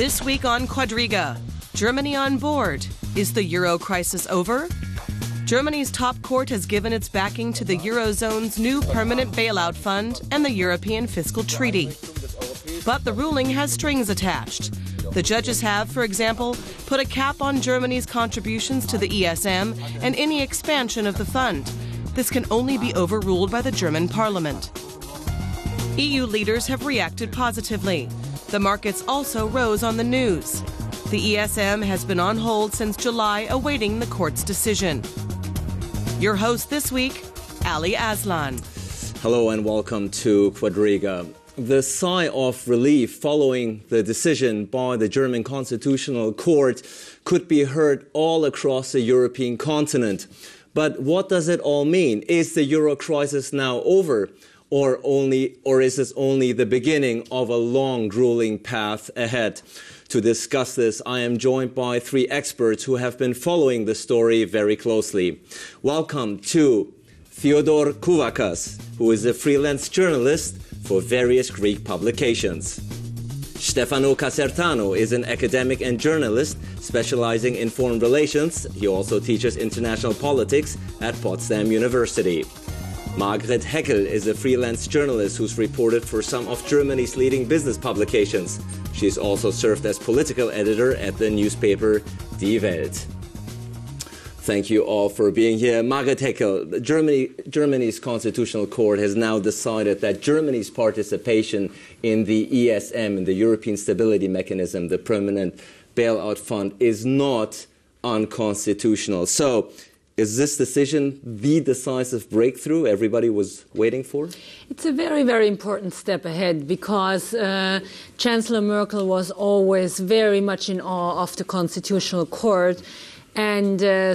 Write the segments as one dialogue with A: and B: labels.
A: This week on Quadriga, Germany on board. Is the euro crisis over? Germany's top court has given its backing to the Eurozone's new permanent bailout fund and the European Fiscal Treaty. But the ruling has strings attached. The judges have, for example, put a cap on Germany's contributions to the ESM and any expansion of the fund. This can only be overruled by the German parliament. EU leaders have reacted positively. The markets also rose on the news. The ESM has been on hold since July, awaiting the court's decision. Your host this week, Ali Aslan.
B: Hello and welcome to Quadriga. The sigh of relief following the decision by the German Constitutional Court could be heard all across the European continent. But what does it all mean? Is the euro crisis now over? Or is this only the beginning of a long, grueling path ahead? To discuss this, I am joined by three experts who have been following the story very closely. Welcome to Theodore Kouvakas, who is a freelance journalist for various Greek publications. Stefano Casertano is an academic and journalist specializing in foreign relations. He also teaches international politics at Potsdam University. Margret Heckel is a freelance journalist who's reported for some of Germany's leading business publications. She's also served as political editor at the newspaper Die Welt. Thank you all for being here. Margret Heckel, Germany's Constitutional Court has now decided that Germany's participation in the ESM, in the European Stability Mechanism, the permanent bailout fund, is not unconstitutional. So, is this decision the decisive breakthrough everybody was waiting for?
C: It's a very, very important step ahead because Chancellor Merkel was always very much in awe of the Constitutional Court, and there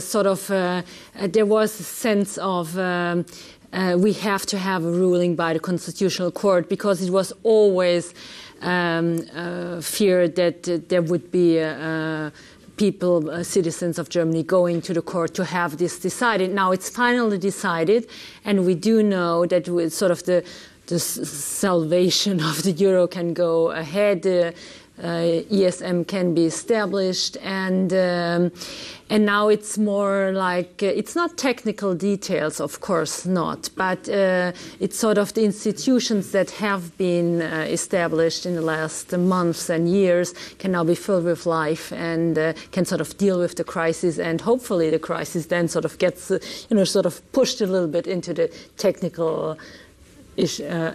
C: was a sense of we have to have a ruling by the Constitutional Court, because it was always feared that there would be people, citizens of Germany, going to the court to have this decided. Now it's finally decided, and we do know that with sort of the salvation of the euro can go ahead. ESM can be established, and now it's more like it's not technical details, of course not, but it's sort of the institutions that have been established in the last months and years can now be filled with life and can sort of deal with the crisis, and hopefully the crisis then sort of gets sort of pushed a little bit into the technical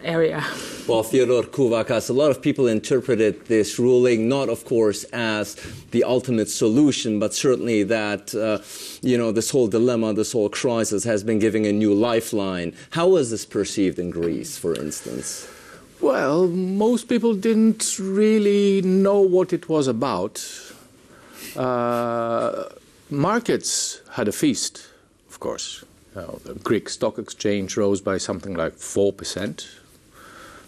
C: area.
B: Well, Theodore Kouvakas, a lot of people interpreted this ruling not, of course, as the ultimate solution, but certainly that, this whole dilemma, this whole crisis has been giving a new lifeline. How was this perceived in Greece, for instance?
D: Well, most people didn't really know what it was about. Markets had a feast, of course. The Greek stock exchange rose by something like 4%,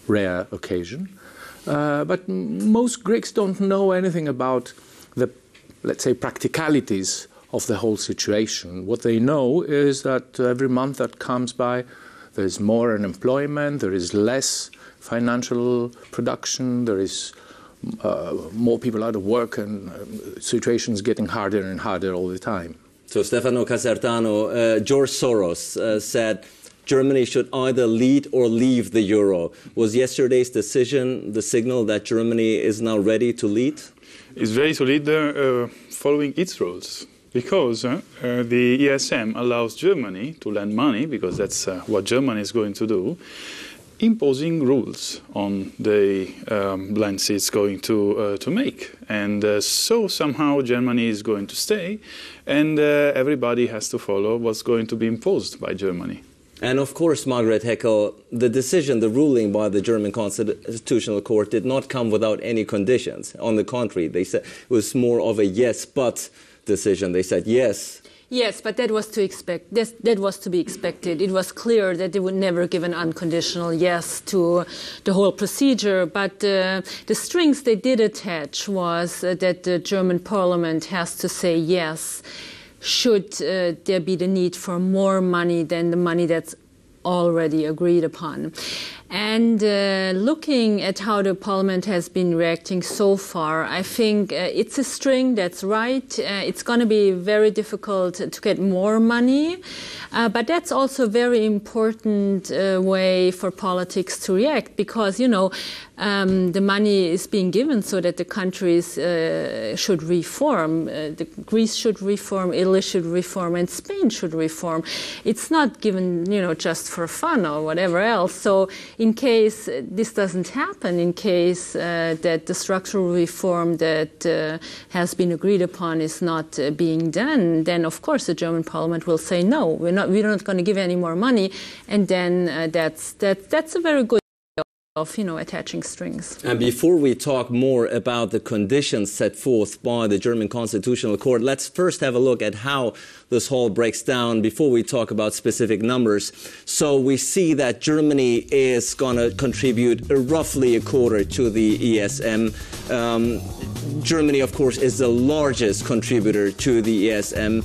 D: rare occasion. But most Greeks don't know anything about the, let's say, practicalities of the whole situation. What they know is that every month that comes by, there's more unemployment, there is less financial production, there is more people out of work, and situations getting harder and harder all the time.
B: So, Stefano Casertano, George Soros said Germany should either lead or leave the euro. Was yesterday's decision the signal that Germany is now ready to lead?
E: It's ready to lead following its rules, because the ESM allows Germany to lend money, because that's what Germany is going to do, imposing rules on the lends it's going to make. And so somehow Germany is going to stay, and everybody has to follow what's going to be imposed by Germany.
B: And of course, Margret Heckel, the decision, the ruling by the German Constitutional Court did not come without any conditions. On the contrary, they said it was more of a yes, but decision. They said yes.
C: Yes, but that was that was to be expected. It was clear that they would never give an unconditional yes to the whole procedure. But the strings they did attach was that the German parliament has to say yes, should there be the need for more money than the money that's already agreed upon. And looking at how the Parliament has been reacting so far, I think it's a string that's right. It's going to be very difficult to get more money. But that's also a very important way for politics to react because, you know, the money is being given so that the countries should reform. Greece should reform, Italy should reform, and Spain should reform. It's not given, you know, just for fun or whatever else. So in case this doesn't happen, in case that the structural reform that has been agreed upon is not being done, then of course the German Parliament will say no, we're not going to give any more money, and then that's a very good of, you know, attaching strings.
B: And before we talk more about the conditions set forth by the German Constitutional Court, let's first have a look at how this whole breaks down before we talk about specific numbers. So we see that Germany is going to contribute roughly a quarter to the ESM. Germany, of course, is the largest contributor to the ESM,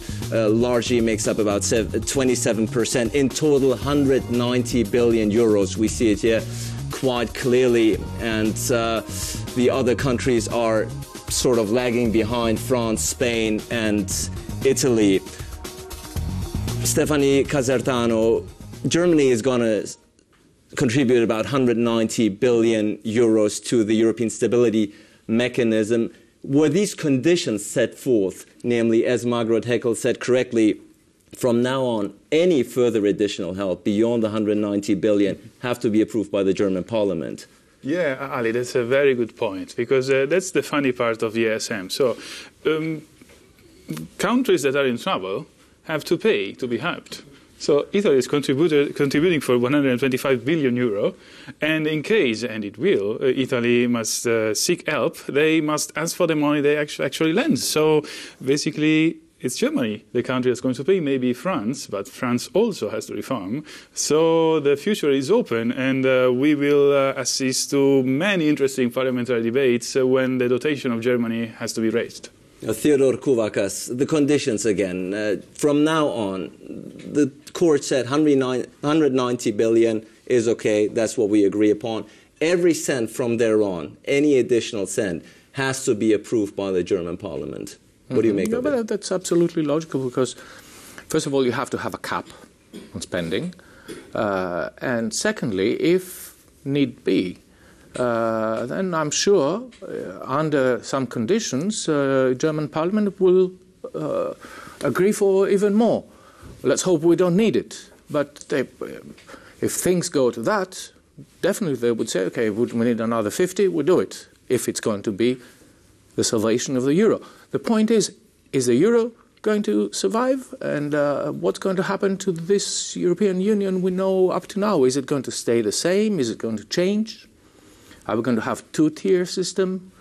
B: largely makes up about 27%. In total, 190 billion euros. We see it here quite clearly, and the other countries are sort of lagging behind: France, Spain, and Italy. Stefani Casertano, Germany is going to contribute about 190 billion euros to the European Stability Mechanism. Were these conditions set forth, namely, as Margaret Heckel said correctly, from now on, any further additional help beyond the 190 billion have to be approved by the German Parliament?
E: Yeah, Ali, that's a very good point, because that's the funny part of the ESM. So countries that are in trouble have to pay to be helped. So Italy is contributing for 125 billion euro, and in case, and it will, Italy must seek help, they must ask for the money they actually lend. So basically, it's Germany, the country that's going to pay, maybe France, but France also has to reform. So the future is open, and we will assist to many interesting parliamentary debates when the dotation of Germany has to be raised.
B: Theodore Kouvakas, the conditions again. From now on, the court said 190 billion is okay, that's what we agree upon. Every cent from there on, any additional cent, has to be approved by the German Parliament. What do you make of it?
D: That's absolutely logical because, first of all, you have to have a cap on spending. And secondly, if need be, then I'm sure under some conditions, German Parliament will agree for even more. Let's hope we don't need it. But if things go to that, definitely they would say, okay, we need another 50, we'll do it, if it's going to be the salvation of the euro. The point is the euro going to survive? And what's going to happen to this European Union we know up to now? Is it going to stay the same? Is it going to change? Are we going to have two-tier system,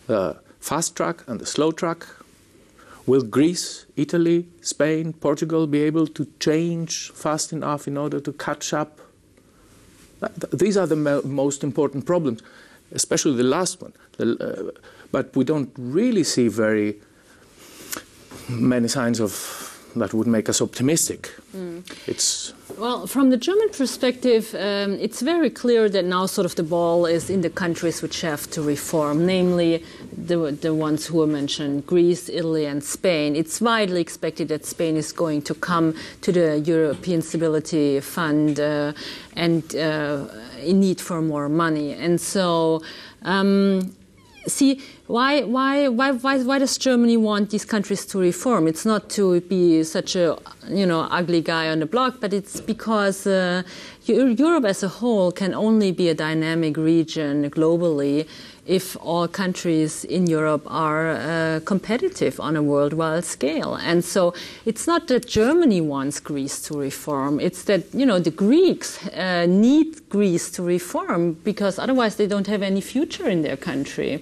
D: the fast track and the slow track? Will Greece, Italy, Spain, Portugal be able to change fast enough in order to catch up? These are the most important problems, especially the last one. But we don't really see very many signs of that would make us optimistic.
C: Well, from the German perspective, it's very clear that now sort of the ball is in the countries which have to reform, namely the ones who were mentioned, Greece, Italy, and Spain. It's widely expected that Spain is going to come to the European Stability Fund and in need for more money. And so see, why does Germany want these countries to reform? It's not to be such a ugly guy on the block, but it's because Europe as a whole can only be a dynamic region globally if all countries in Europe are competitive on a worldwide scale. And so it's not that Germany wants Greece to reform, it's that, the Greeks need Greece to reform because otherwise they don't have any future in their country.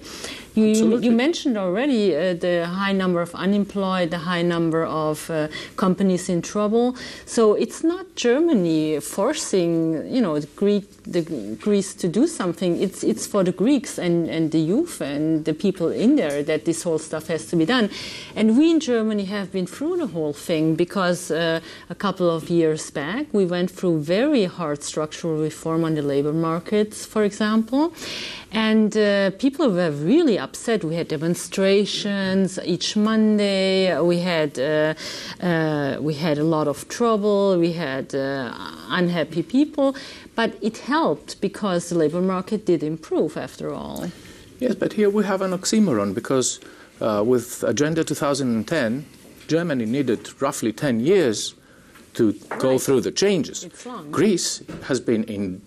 C: You mentioned already the high number of unemployed, the high number of companies in trouble. So it's not Germany forcing asking, Greece to do something. It's for the Greeks and the youth and the people in there that this whole stuff has to be done. And we in Germany have been through the whole thing because a couple of years back we went through very hard structural reform on the labor markets, for example. And people were really upset. We had demonstrations each Monday. We had a lot of trouble. We had unhappy people. But it helped because the labor market did improve after all.
D: Yes, but here we have an oxymoron because with Agenda 2010, Germany needed roughly 10 years to go through the changes.
C: It's long.
D: Greece has been in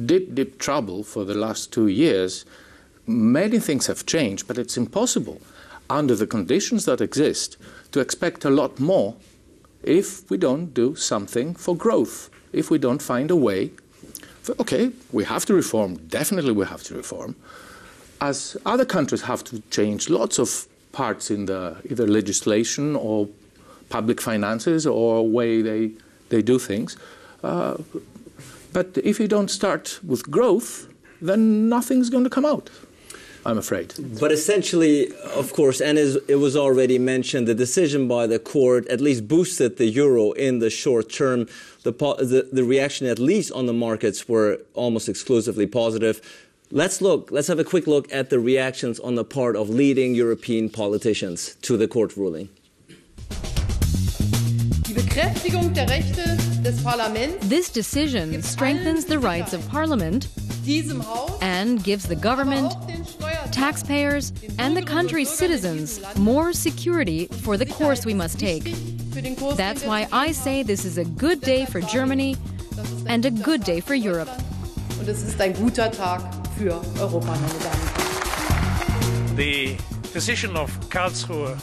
D: deep trouble for the last 2 years. Many things have changed, but it's impossible under the conditions that exist to expect a lot more if we don't do something for growth, if we don't find a way. Okay, we have to reform, definitely we have to reform, as other countries have to change lots of parts in the either legislation or public finances or way they do things. But if you don't start with growth, then nothing's going to come out, I'm afraid.
B: But essentially, of course, and as it was already mentioned, the decision by the court at least boosted the euro in the short term. The reaction, at least on the markets, were almost exclusively positive. Let's have a quick look at the reactions on the part of leading European politicians to the court ruling.
F: This decision strengthens the rights of Parliament and gives the government, taxpayers, and the country's citizens more security for the course we must take. That's why I say this is a good day for Germany and a good day for Europe.
G: The decision of Karlsruhe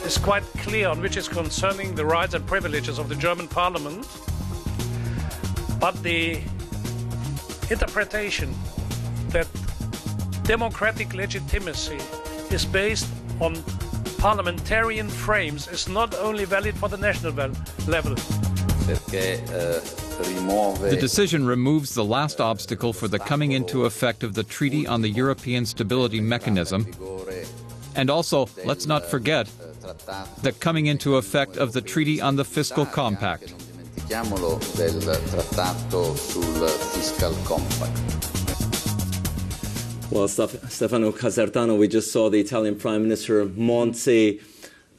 G: is quite clear on which is concerning the rights and privileges of the German Parliament, but the interpretation that democratic legitimacy is based on parliamentarian frames is not only valid for the national level.
H: The decision removes the last obstacle for the coming into effect of the Treaty on the European Stability Mechanism, and also, let's not forget, the coming into effect of the Treaty on the Fiscal Compact.
B: Well, Stefano Casertano, we just saw the Italian Prime Minister Monti.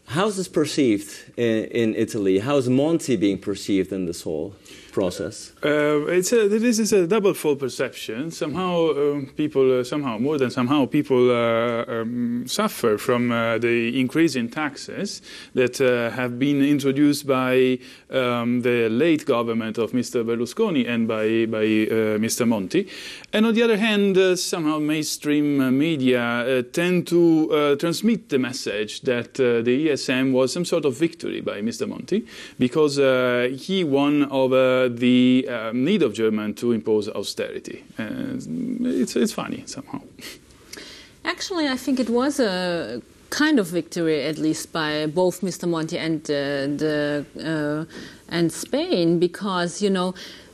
B: How's this perceived in Italy? How's Monti being perceived in this whole process?
E: This is a double-fold perception. Somehow people suffer from the increase in taxes that have been introduced by the late government of Mr. Berlusconi and by Mr. Monti. And on the other hand, somehow mainstream media tend to transmit the message that the ESM was some sort of victory by Mr. Monti because he won over the need of Germany to impose austerity. It's funny somehow.
C: Actually, I think it was a kind of victory, at least by both Mr. Monti and Spain, because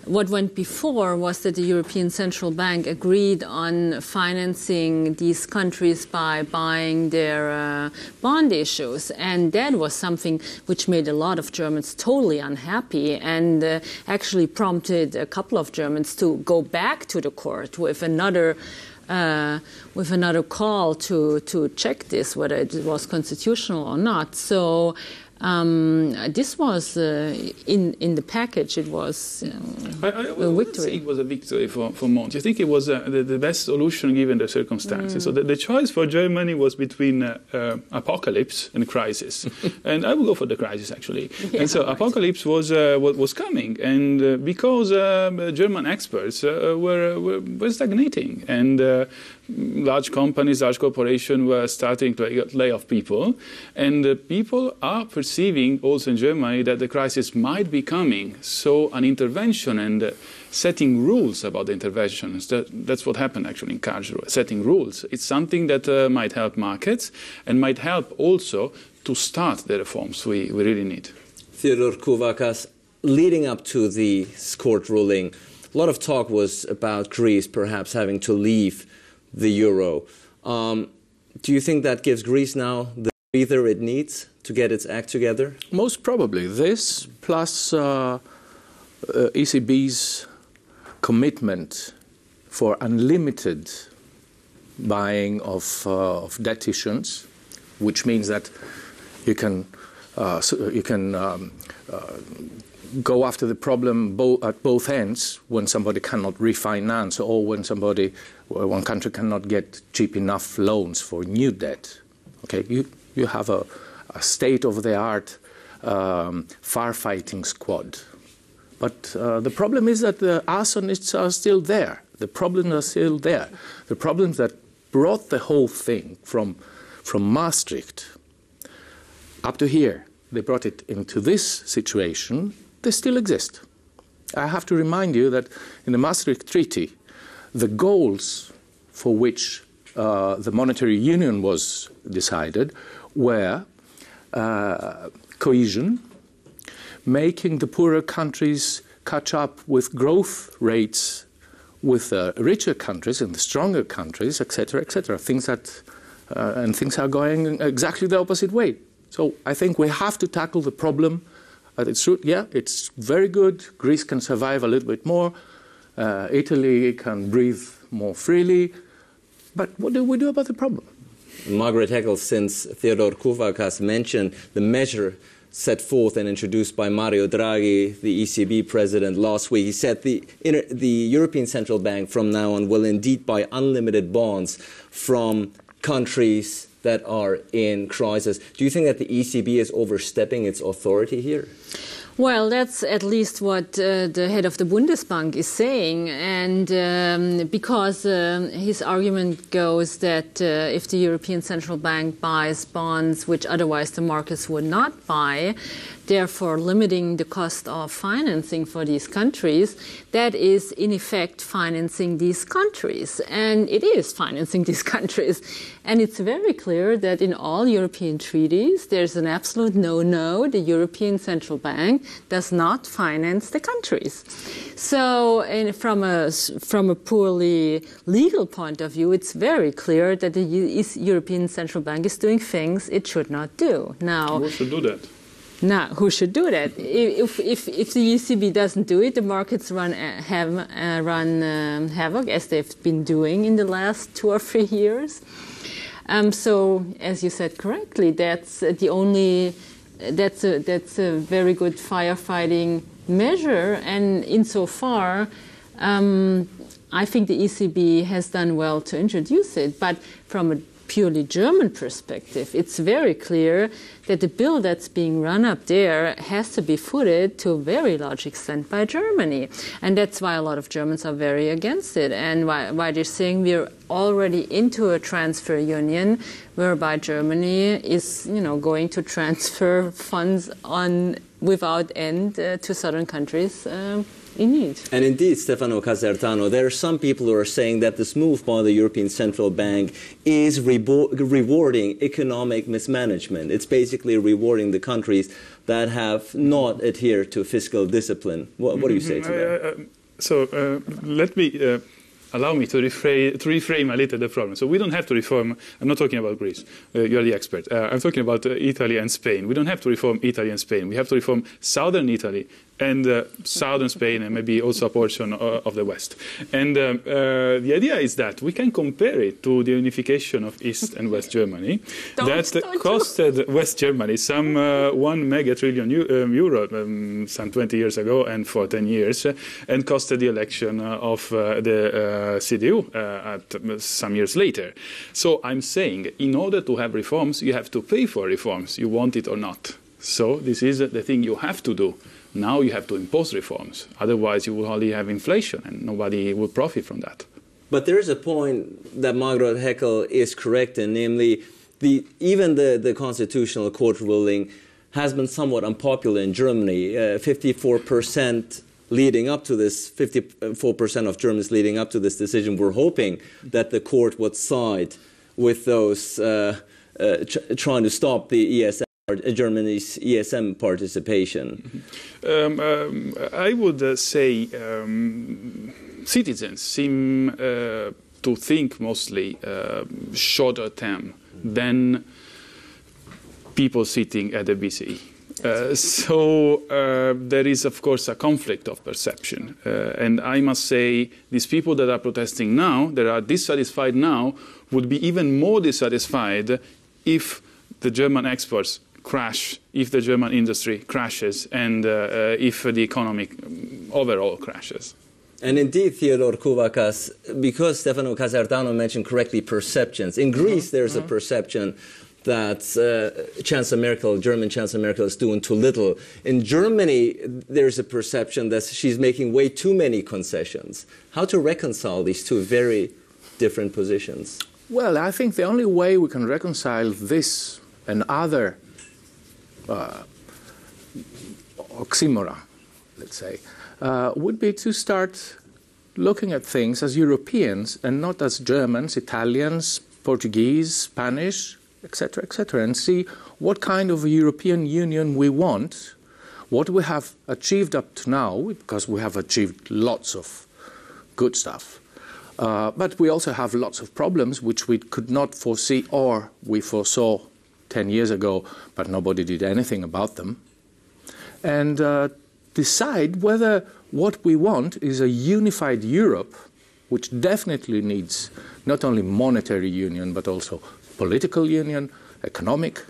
C: what went before was that the European Central Bank agreed on financing these countries by buying their bond issues. And that was something which made a lot of Germans totally unhappy and actually prompted a couple of Germans to go back to the court with another call to check this, whether it was constitutional or not. So this was in the package. It was a victory.
E: It was a victory for Monti. I think it was the best solution given the circumstances. So the choice for Germany was between apocalypse and crisis, and I would go for the crisis actually. Yeah, and so apocalypse was coming, and because German experts were stagnating, and large companies, large corporations were starting to lay off people, and people are perceiving also in Germany that the crisis might be coming. So an intervention and setting rules about the interventions, that's what happened actually in Karlsruhe, setting rules. It's something that might help markets and might help also to start the reforms we really need.
B: Theodore Kouvakas, leading up to the court ruling, a lot of talk was about Greece perhaps having to leave the euro. Do you think that gives Greece now the breather it needs to get its act together?
D: Most probably. This plus ECB's commitment for unlimited buying of debt issuance, which means that you can go after the problem at both ends when somebody cannot refinance or when one country cannot get cheap enough loans for new debt. Okay, you have a state-of-the-art firefighting squad. But the problem is that the arsonists are still there. The problems are still there. The problems that brought the whole thing from Maastricht up to here, they brought it into this situation, they still exist. I have to remind you that in the Maastricht Treaty, the goals for which the monetary union was decided were cohesion, making the poorer countries catch up with growth rates with the richer countries and the stronger countries, etc., etc. Things are going exactly the opposite way. So I think we have to tackle the problem at its root. Yeah, it's very good. Greece can survive a little bit more. Italy can breathe more freely. But what do we do about the problem?
B: Margaret Heckel, since Theodore Kouvakas mentioned the measure set forth and introduced by Mario Draghi, the ECB president, last week, he said the European Central Bank from now on will indeed buy unlimited bonds from countries that are in crisis. Do you think that the ECB is overstepping its authority here?
C: Well, that's at least what the head of the Bundesbank is saying, and because his argument goes that if the European Central Bank buys bonds which otherwise the markets would not buy, therefore limiting the cost of financing for these countries, that is in effect financing these countries. And it is financing these countries. And it's very clear that in all European treaties, there's an absolute no-no. The European Central Bank does not finance the countries. So from a purely legal point of view, it's very clear that the European Central Bank is doing things it should not do. Now,
E: who should do that?
C: Now, who should do that? If the ECB doesn't do it, the markets run havoc, as they've been doing in the last 2 or 3 years. So, as you said correctly, that's a very good firefighting measure, and insofar, I think the ECB has done well to introduce it. But from a purely German perspective, it's very clear that the bill that's being run up there has to be footed to a very large extent by Germany. And that's why a lot of Germans are very against it, and why they're saying we're already into a transfer union whereby Germany is, going to transfer funds without end to southern countries in need.
B: And indeed, Stefano Casertano, there are some people who are saying that this move by the European Central Bank is rewarding economic mismanagement. It's basically rewarding the countries that have not adhered to fiscal discipline. What do you say to that?
E: Let me allow me to reframe a little the problem. So we don't have to reform. I'm not talking about Greece. You're the expert. I'm talking about Italy and Spain. We don't have to reform Italy and Spain. We have to reform southern Italy and southern Spain, and maybe also a portion of the west. And the idea is that we can compare it to the unification of East and West Germany. That costed West Germany some 1 mega trillion euro some 20 years ago and for 10 years, and costed the election of the CDU some years later. So I'm saying, in order to have reforms, you have to pay for reforms, you want it or not. So this is the thing you have to do. Now you have to impose reforms. Otherwise, you will only have inflation, and nobody will profit from that.
B: But there is a point that Margaret Heckel is correct in, namely, even the Constitutional Court ruling has been somewhat unpopular in Germany. 54% leading up to this, 54% of Germans leading up to this decision were hoping that the court would side with those trying to stop the ESM Germany's ESM participation?
E: I would say citizens seem to think mostly shorter term than people sitting at the BCE. So there is, of course, a conflict of perception. And I must say, these people that are protesting now, that are dissatisfied now, would be even more dissatisfied if the German exports crash, if the German industry crashes, and if the economy overall crashes.
B: And indeed, Theodore Kouvakas, because Stefano Casardano mentioned correctly perceptions. In Greece, there's a perception that German Chancellor Merkel is doing too little. In Germany, there's a perception that she's making way too many concessions. How to reconcile these two very different positions?
D: Well, I think the only way we can reconcile this and other oxymoron, let's say, would be to start looking at things as Europeans and not as Germans, Italians, Portuguese, Spanish, etc., and see what kind of a European Union we want, what we have achieved up to now, because we have achieved lots of good stuff. But we also have lots of problems which we could not foresee, or we foresaw 10 years ago, but nobody did anything about them. And decide whether what we want is a unified Europe, which definitely needs not only monetary union, but also political union, economic,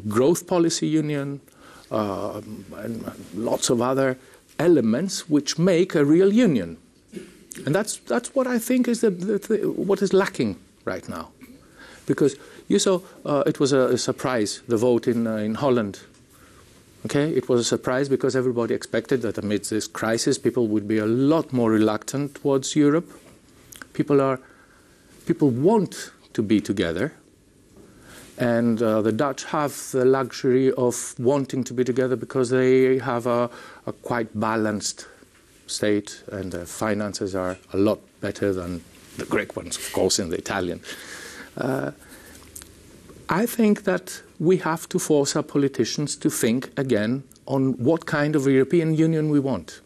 D: growth policy union, and lots of other elements which make a real union. And that's what I think is what is lacking right now. Because you saw it was a surprise, the vote in Holland. Okay, it was a surprise because everybody expected that amidst this crisis, people would be a lot more reluctant towards Europe. People want to be together, and the Dutch have the luxury of wanting to be together because they have a quite balanced state, and their finances are a lot better than the Greek ones, of course, and the Italian. I think that we have to force our politicians to think again on what kind of European Union we want.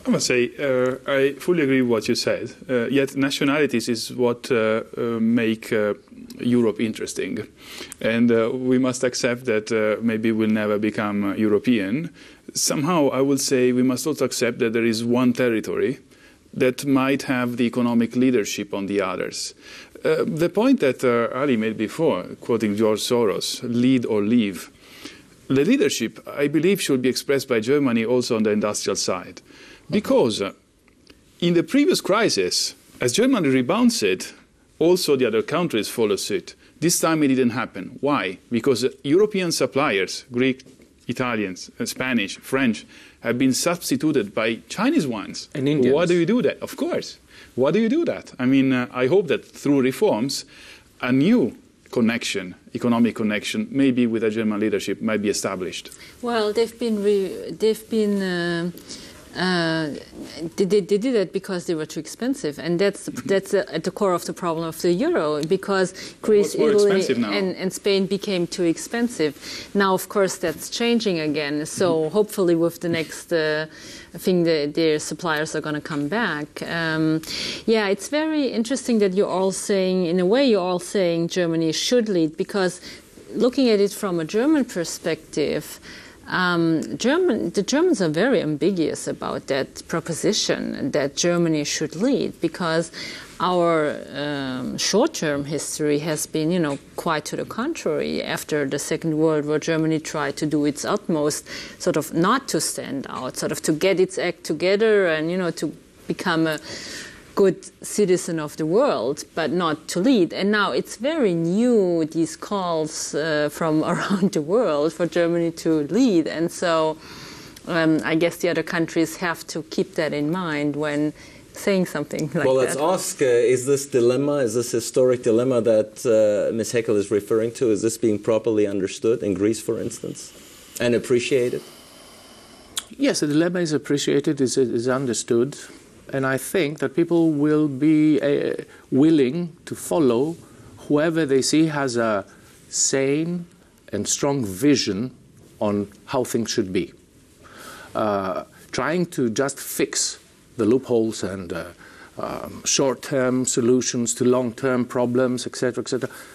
E: I must say, I fully agree with what you said. Yet nationalities is what make Europe interesting. And we must accept that maybe we'll never become European. Somehow, I would say we must also accept that there is one territory that might have the economic leadership on the others. The point that Ali made before, quoting George Soros, lead or leave, the leadership, I believe, should be expressed by Germany also on the industrial side. Because in the previous crisis, as Germany rebounds it, also the other countries follow suit. This time it didn't happen. Why? Because European suppliers, Greek, Italians, Spanish, French, have been substituted by Chinese ones.
D: And Indians.
E: Why do you do that? Of course. Why do you do that? I mean, I hope that through reforms, a new connection, economic connection, maybe with a German leadership, might be established.
C: Well, they did it because they were too expensive, and that's at the core of the problem of the euro, because Greece, Italy, and Spain became too expensive. Now, of course, that's changing again. So hopefully, with the next thing, their suppliers are going to come back. Yeah, it's very interesting that you're all saying, in a way, you're all saying Germany should lead, because looking at it from a German perspective, the Germans are very ambiguous about that proposition that Germany should lead, because our short-term history has been, quite to the contrary. After the Second World War, Germany tried to do its utmost, sort of not to stand out, sort of to get its act together and, to become a good citizen of the world, but not to lead. And now it's very new, these calls from around the world for Germany to lead. And so I guess the other countries have to keep that in mind when saying something like that.
B: Well, let's ask, is this historic dilemma that Ms. Heckel is referring to, is this being properly understood in Greece, for instance, and appreciated?
D: Yes, the dilemma is appreciated, is understood. And I think that people will be willing to follow whoever they see has a sane and strong vision on how things should be. Trying to just fix the loopholes and short-term solutions to long-term problems, etc.,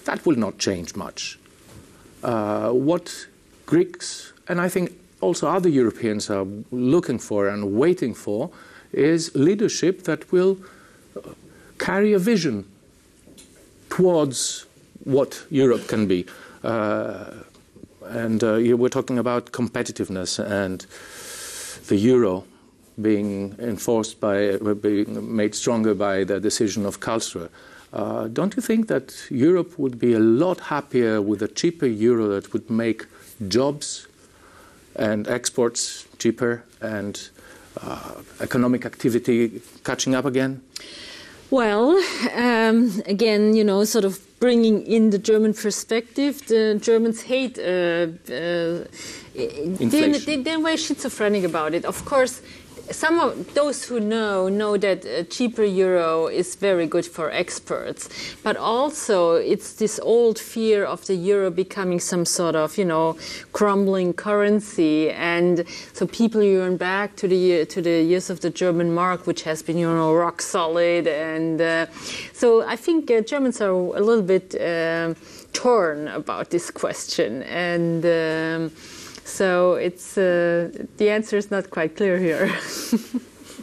D: that will not change much. What Greeks, and I think also other Europeans, are looking for and waiting for is leadership that will carry a vision towards what Europe can be. We're talking about competitiveness and the euro being enforced by, being made stronger by the decision of Karlsruhe. Don't you think that Europe would be a lot happier with a cheaper euro that would make jobs and exports cheaper and economic activity catching up again?
C: Well, again, sort of bringing in the German perspective, the Germans hate inflation. They're very schizophrenic about it. Of course, some of those who know that a cheaper euro is very good for exports, but also it's this old fear of the euro becoming some sort of, crumbling currency, and so people yearn back to the years of the German mark, which has been, rock solid, and so I think Germans are a little bit torn about this question, and. So it's the answer is not quite clear here.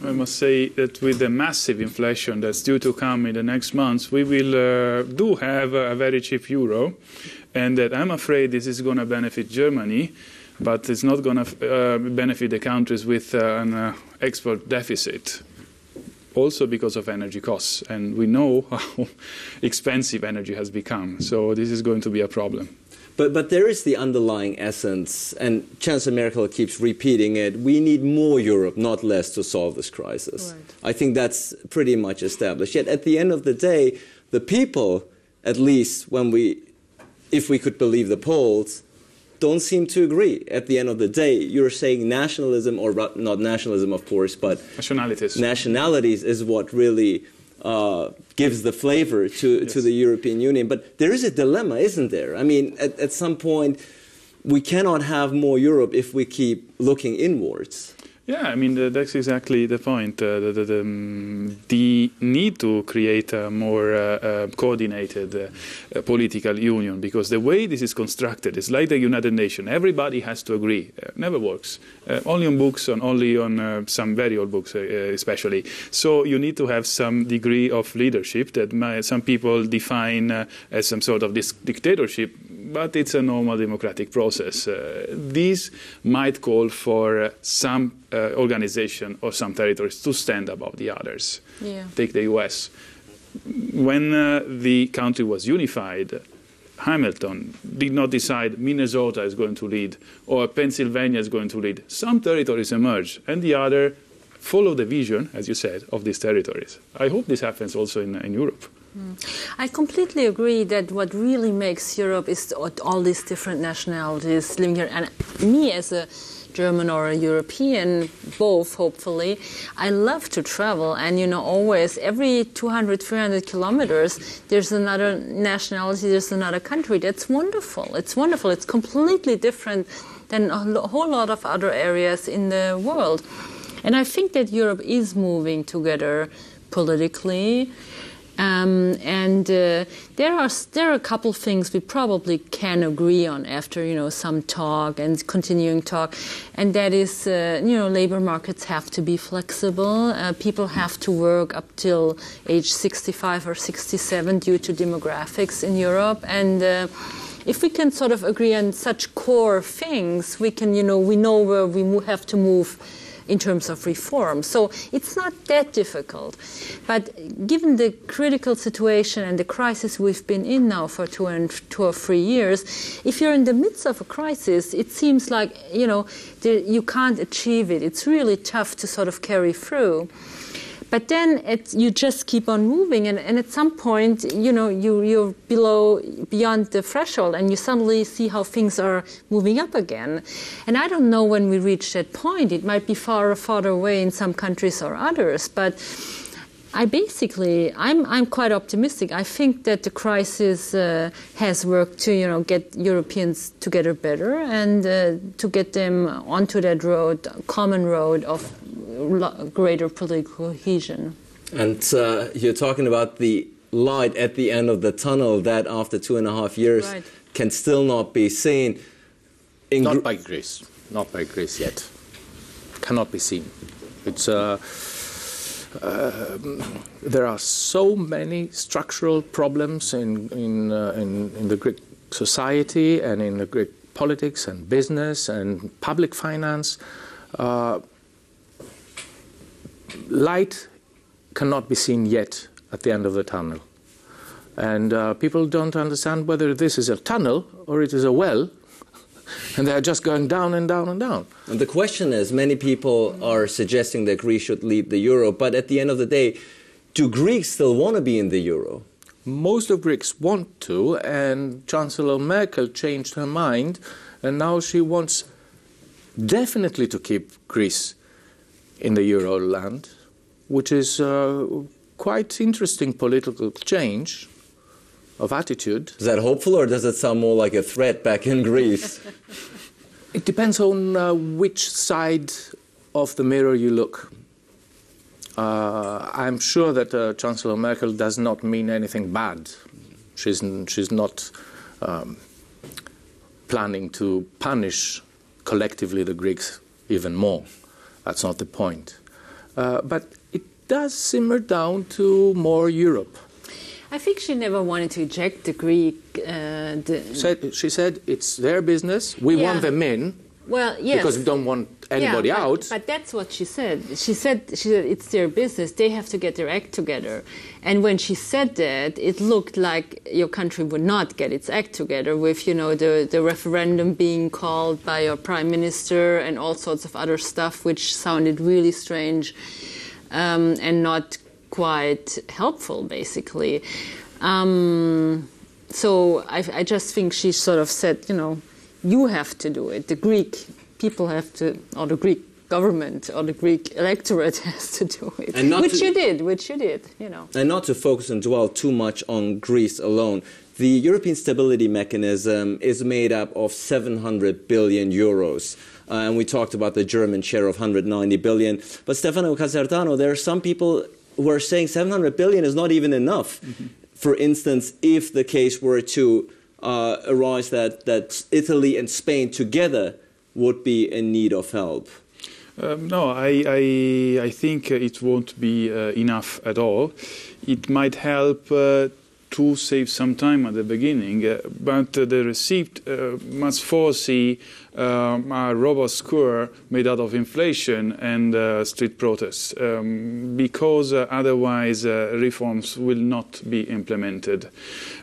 E: I must say that with the massive inflation that's due to come in the next months, we will do have a very cheap euro, and that I'm afraid this is going to benefit Germany, but it's not going to benefit the countries with an export deficit. Also because of energy costs, and we know how expensive energy has become. So this is going to be a problem.
B: But there is the underlying essence, and Chancellor Merkel keeps repeating it, we need more Europe, not less, to solve this crisis. Right. I think that's pretty much established. Yet at the end of the day, the people, at least if we could believe the polls, don't seem to agree. At the end of the day, you're saying nationalism, or not nationalism, of course, but nationalities is what really gives the flavor to the European Union. But there is a dilemma, isn't there? I mean, at some point, we cannot have more Europe if we keep looking inwards.
E: Yeah, I mean, that's exactly the point. The need to create a more coordinated political union, because the way this is constructed is like the United Nations. Everybody has to agree. Never works. Only on books, only on some very old books especially. So you need to have some degree of leadership that some people define as some sort of dictatorship, but it's a normal democratic process. These might call for some organization or some territories to stand above the others. Yeah. Take the US. When the country was unified, Hamilton did not decide Minnesota is going to lead or Pennsylvania is going to lead. Some territories emerged, and the other follow the vision, as you said, of these territories. I hope this happens also in Europe.
C: I completely agree that what really makes Europe is all these different nationalities living here. And me as a German or a European, both hopefully, I love to travel, and always every 200, 300 kilometers there's another nationality, there's another country. That's wonderful. It's wonderful. It's completely different than a whole lot of other areas in the world. And I think that Europe is moving together politically. There are a couple things we probably can agree on after some talk and continuing talk, and that is labor markets have to be flexible. People have to work up till age 65 or 67 due to demographics in Europe, and if we can sort of agree on such core things, we can we know where we have to move in terms of reform. So it's not that difficult. But given the critical situation and the crisis we've been in now for 2 or 3 years, if you're in the midst of a crisis, it seems like, you can't achieve it. It's really tough to sort of carry through. But then you just keep on moving, and at some point, you're beyond the threshold, and you suddenly see how things are moving up again. And I don't know when we reach that point. It might be farther away in some countries or others, but I'm quite optimistic. I think that the crisis has worked to, get Europeans together better and to get them onto that road, common road of greater political cohesion. And
B: you're talking about the light at the end of the tunnel that after 2.5 years can still not be seen.
D: Not by Greece. Not by Greece yet. Cannot be seen. It's there are so many structural problems in the Greek society and in the Greek politics and business and public finance. Light cannot be seen yet at the end of the tunnel. And people don't understand whether this is a tunnel or it is a well. And they're just going down and down and down.
B: And the question is, many people are suggesting that Greece should leave the euro, but at the end of the day, do Greeks still want to be in the euro?
D: Most of Greeks want to, and Chancellor Merkel changed her mind, and now she wants definitely to keep Greece in the euro land, which is quite interesting political change of attitude.
B: Is that hopeful, or does it sound more like a threat back in Greece?
D: It depends on which side of the mirror you look. I'm sure that Chancellor Merkel does not mean anything bad. She's not planning to punish collectively the Greeks even more. That's not the point. But it does simmer down to more Europe.
C: I think she never wanted to eject the Greek.
D: She said it's their business. We want them in.
C: Well, yes.
D: Because we don't want anybody out.
C: But that's what she said. She said it's their business. They have to get their act together. And when she said that, it looked like your country would not get its act together with, the referendum being called by your prime minister and all sorts of other stuff, which sounded really strange and not quite helpful, basically. So I just think she sort of said, you have to do it. The Greek people have to, or the Greek government or the Greek electorate has to do it. Which you did.
B: And not to focus and dwell too much on Greece alone. The European Stability Mechanism is made up of 700 billion euros. And we talked about the German share of 190 billion. But Stefano Casertano, there are some people who are saying 700 billion is not even enough. Mm-hmm. For instance, if the case were to arise that Italy and Spain together would be in need of help.
E: No, I think it won't be enough at all. It might help to save some time at the beginning, but the receipt must foresee a robust cure made out of inflation and street protests, because otherwise reforms will not be implemented.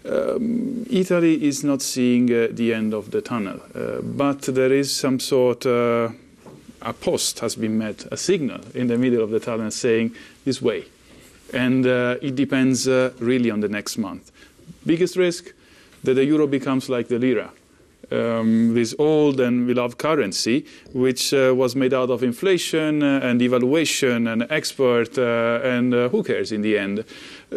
E: Italy is not seeing the end of the tunnel, but there is some sort a post has been met, a signal in the middle of the tunnel saying this way. And it depends really on the next month. Biggest risk, that the euro becomes like the lira, this old and beloved currency, which was made out of inflation and devaluation and export, and who cares in the end?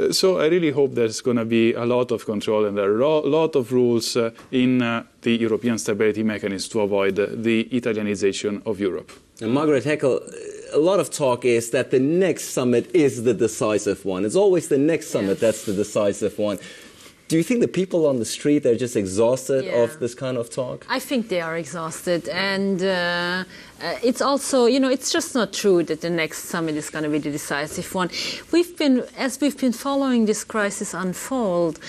E: So I really hope there's going to be a lot of control and there are a lot of rules in the European Stability Mechanism to avoid the Italianization of Europe.
B: And Margaret Heckel, a lot of talk is that the next summit is the decisive one. It's always the next summit that's the decisive one. Do you think the people on the street are just exhausted of this kind of talk?
C: I think they are exhausted. And it's also, it's just not true that the next summit is going to be the decisive one. As we've been following this crisis unfold,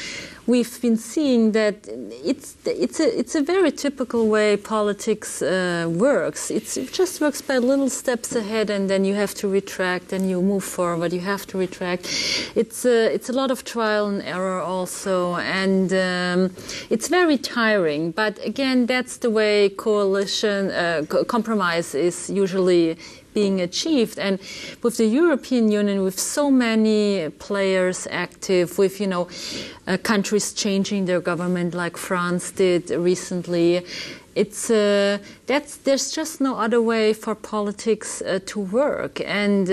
C: we've been seeing that it's a very typical way politics works. It just works by little steps ahead, and then you have to retract, and you move forward. You have to retract. It's a lot of trial and error also, and it's very tiring. But again, that's the way compromise is usually being achieved. And with the European Union, with so many players active, with countries changing their government like France did recently, there's just no other way for politics to work, and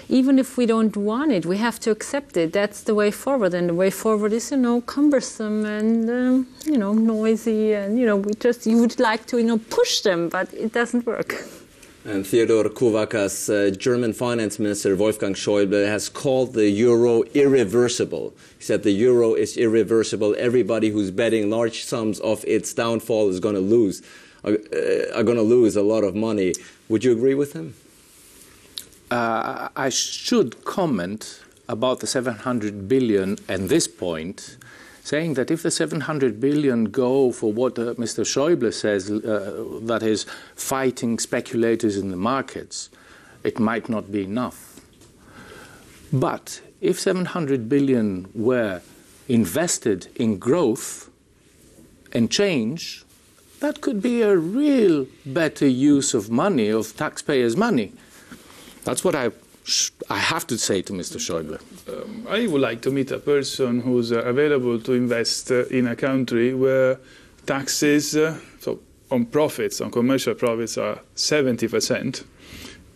C: even if we don't want it, we have to accept it. That's the way forward, and the way forward is, cumbersome and noisy, and you would like to push them, but it doesn't work.
B: And Theodore Kouvakas, German finance minister Wolfgang Schäuble, has called the euro irreversible. He said the euro is irreversible. Everybody who's betting large sums of its downfall is going to lose, are going to lose a lot of money. Would you agree with him?
D: I should comment about the 700 billion at this point, saying that if the 700 billion go for what Mr. Schäuble says, that is fighting speculators in the markets, it might not be enough. But if 700 billion were invested in growth and change, that could be a real better use of money, of taxpayers' money. That's what I have to say to Mr. Schäuble.
E: I would like to meet a person who's available to invest in a country where taxes so on profits, on commercial profits, are 70%.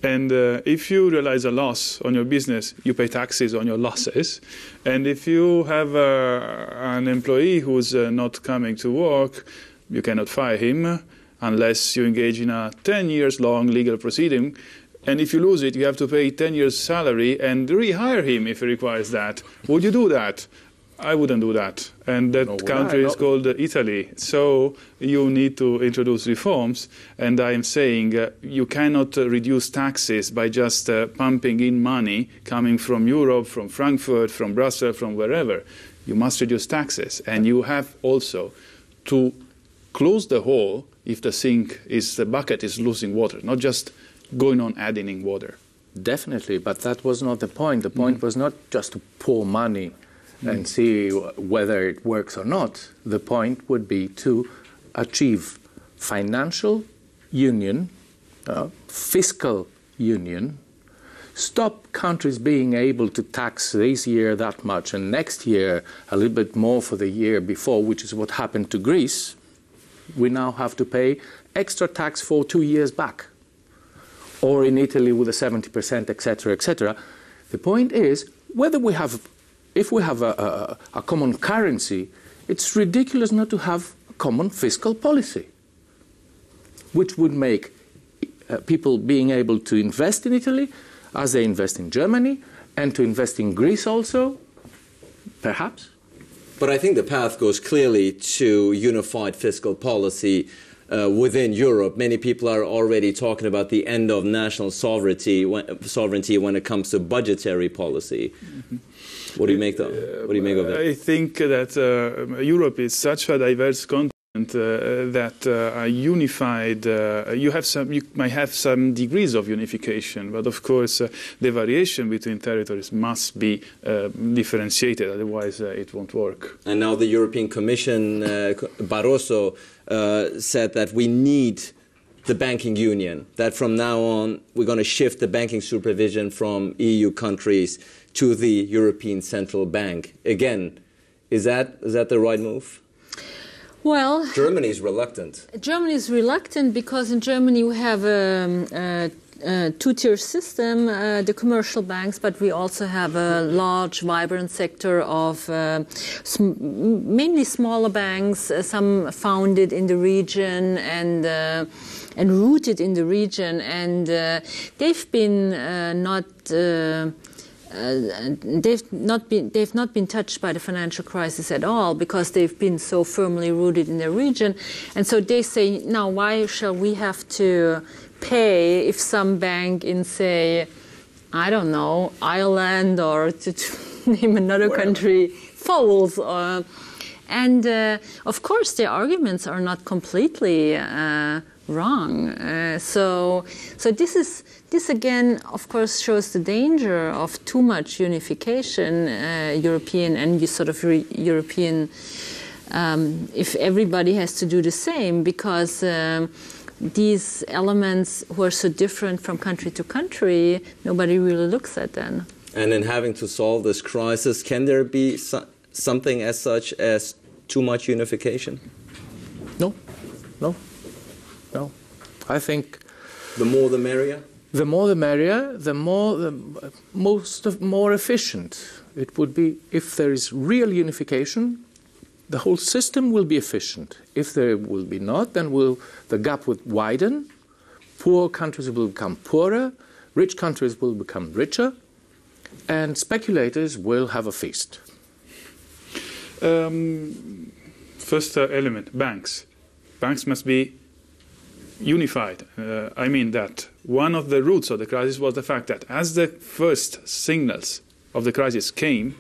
E: And if you realize a loss on your business, you pay taxes on your losses. And if you have an employee who's not coming to work, you cannot fire him unless you engage in a 10 years long legal proceeding. And if you lose it, you have to pay 10 years' salary and rehire him if he requires that. Would you do that? I wouldn't do that. And that country is called Italy. So you need to introduce reforms. And I am saying you cannot reduce taxes by just pumping in money coming from Europe, from Frankfurt, from Brussels, from wherever. You must reduce taxes. And you have also to close the hole if the bucket is losing water, not just going on adding in water.
D: Definitely, but that was not the point. The point was not just to pour money and see whether it works or not. The point would be to achieve financial union, fiscal union, stop countries being able to tax this year that much and next year a little bit more for the year before, which is what happened to Greece. We now have to pay extra tax for 2 years back. Or in Italy with a 70%, etc., etc. The point is, if we have a common currency, it's ridiculous not to have a common fiscal policy, which would make people being able to invest in Italy as they invest in Germany, and to invest in Greece also, perhaps.
B: But I think the path goes clearly to unified fiscal policy within Europe. Many people are already talking about the end of national sovereignty when it comes to budgetary policy. What do you make of that?
E: I think that Europe is such a diverse continent that a unified, you might have some degrees of unification, but of course the variation between territories must be differentiated, otherwise it won't work.
B: And now the European Commission, Barroso, said that we need the banking union, that from now on we're going to shift the banking supervision from EU countries to the European Central Bank. Again, is that the right move?
C: Well,
B: Germany is reluctant.
C: Germany is reluctant because in Germany we have a two-tier system, the commercial banks, but we also have a large, vibrant sector of mainly smaller banks, some founded in the region and rooted in the region, and they've been they've not been touched by the financial crisis at all because they've been so firmly rooted in their region. And so they say, now why shall we have to pay if some bank in, say, I don't know, Ireland or to name another country falls? And of course their arguments are not completely wrong. So this again, of course, shows the danger of too much unification, European and European. If everybody has to do the same, because these elements who are so different from country to country, nobody really looks at them.
B: And in having to solve this crisis, can there be something as such as too much unification?
D: No. No. I think
B: the more the merrier.
D: The more the merrier. The more efficient it would be. If there is real unification, the whole system will be efficient. If there will be not, then the gap will widen. Poor countries will become poorer. Rich countries will become richer. And speculators will have a feast.
E: First element, banks. Banks must be unified. I mean that one of the roots of the crisis was the fact that as the first signals of the crisis came,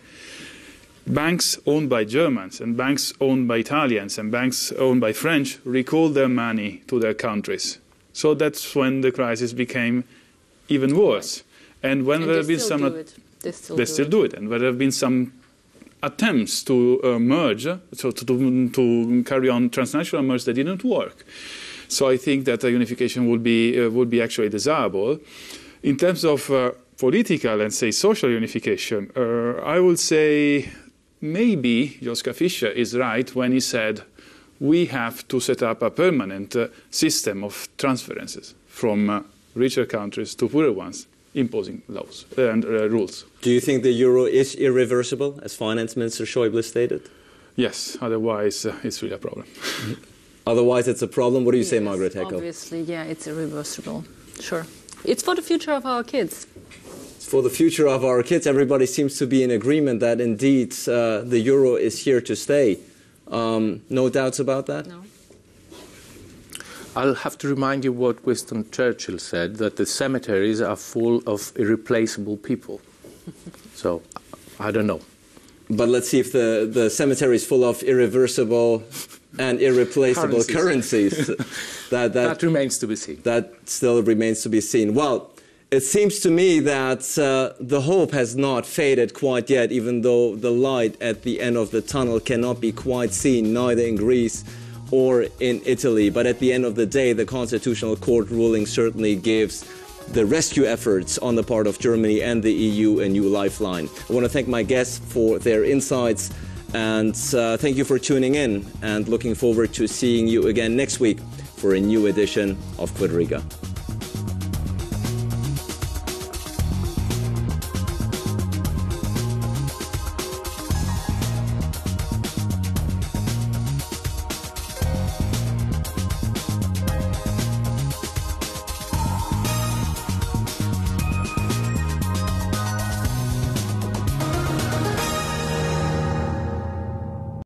E: banks owned by Germans and banks owned by Italians and banks owned by French recalled their money to their countries. So that's when the crisis became even worse. And when there have been some... They still do it. And there have been some attempts to merge, so to carry on transnational merge that didn't work. So I think that unification would be actually desirable. In terms of political and, say, social unification, I would say maybe Joschka Fischer is right when he said we have to set up a permanent system of transferences from richer countries to poorer ones, imposing laws and rules.
B: Do you think the euro is irreversible, as Finance Minister Schäuble stated?
E: Yes, otherwise it's really a problem.
B: Otherwise it's a problem. What do you say, Margaret Heckel?
C: Obviously, yeah, it's irreversible. Sure. It's for the future of our kids.
B: It's for the future of our kids. Everybody seems to be in agreement that indeed the euro is here to stay. No doubts about that?
C: No.
D: I'll have to remind you what Winston Churchill said, that the cemeteries are full of irreplaceable people. So, I don't know.
B: But let's see if the cemetery is full of irreversible and irreplaceable currencies.
D: That remains to be seen.
B: That still remains to be seen. Well, it seems to me that the hope has not faded quite yet, even though the light at the end of the tunnel cannot be quite seen, neither in Greece or in Italy. But at the end of the day, the Constitutional Court ruling certainly gives the rescue efforts on the part of Germany and the EU a new lifeline. I want to thank my guests for their insights, and thank you for tuning in, and looking forward to seeing you again next week for a new edition of Quadriga.